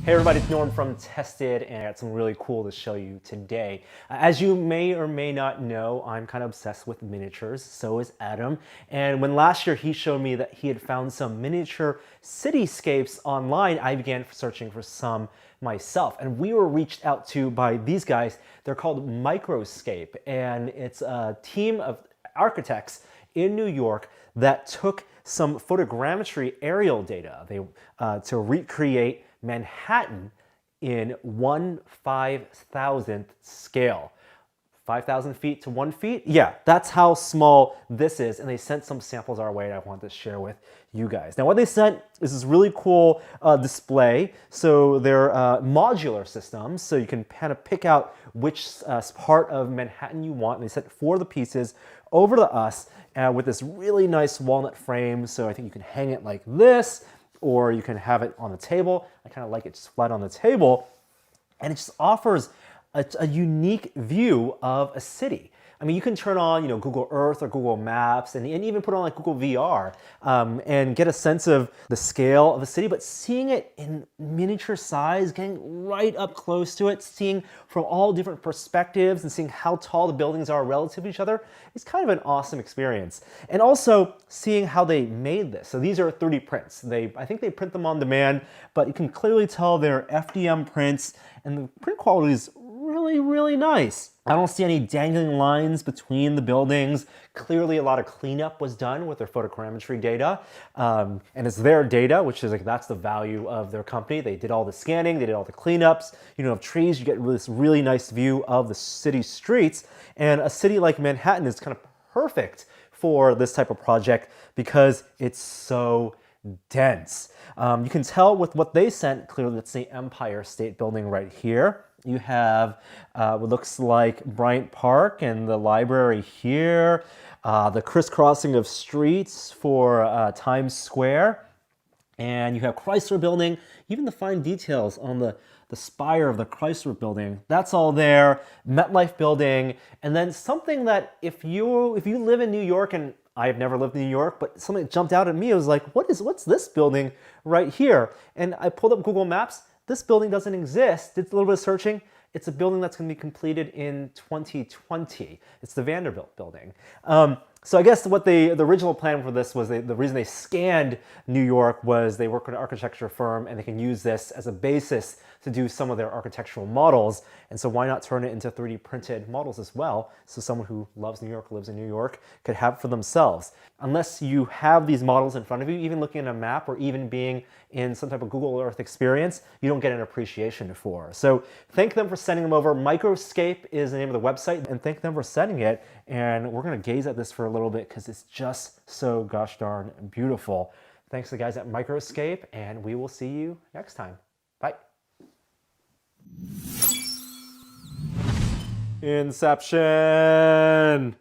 Hey everybody, it's Norm from Tested, and I got something really cool to show you today. As you may or may not know, I'm kind of obsessed with miniatures, so is Adam. And when last year he showed me that he had found some miniature cityscapes online, I began searching for some myself. And we were reached out to by these guys. They're called Microscape, and it's a team of architects in New York that took some photogrammetry aerial data to recreate Manhattan in 1/5000th scale. 5,000 feet to 1 feet? Yeah, that's how small this is. And they sent some samples our way and I wanted to share with you guys. Now what they sent is this really cool display. So they're modular systems. So you can kind of pick out which part of Manhattan you want. And they sent 4 of the pieces over to us with this really nice walnut frame. So I think you can hang it like this, or you can have it on the table. I kind of like it just flat on the table. And it just offers a unique view of a city. I mean, you can turn on, Google Earth or Google Maps and even put on like Google VR and get a sense of the scale of the city, but seeing it in miniature size, getting right up close to it, seeing from all different perspectives and seeing how tall the buildings are relative to each other is kind of an awesome experience. And also seeing how they made this. So these are 3D prints. I think they print them on demand, but you can clearly tell they're FDM prints and the print quality is really, really nice. I don't see any dangling lines between the buildings. Clearly a lot of cleanup was done with their photogrammetry data. And it's their data, which is that's the value of their company. They did all the scanning, they did all the cleanups. You don't have trees, you get this really nice view of the city streets. And a city like Manhattan is kind of perfect for this type of project because it's so dense. You can tell with what they sent, clearly that's the Empire State Building right here. You have what looks like Bryant Park and the library here, the crisscrossing of streets for Times Square, and you have Chrysler Building, even the fine details on the spire of the Chrysler Building. That's all there. MetLife Building, and then something that if you live in New York, and I've never lived in New York, but something that jumped out at me was like, what's this building right here? And I pulled up Google Maps. This building doesn't exist. Did a little bit of searching. It's a building that's going to be completed in 2020. It's the Vanderbilt building. So I guess what the original plan for this was the reason they scanned New York was they work with an architecture firm and they can use this as a basis to do some of their architectural models. And so why not turn it into 3D printed models as well? So someone who loves New York, lives in New York, could have it for themselves. Unless you have these models in front of you, even looking at a map or even being in some type of Google Earth experience, you don't get an appreciation for. So thank them for sending them over. Microscape is the name of the website, and thank them for sending it. And we're gonna gaze at this for a little bit because it's just so gosh darn beautiful. Thanks to the guys at Microscape, and we will see you next time. Bye. Inception.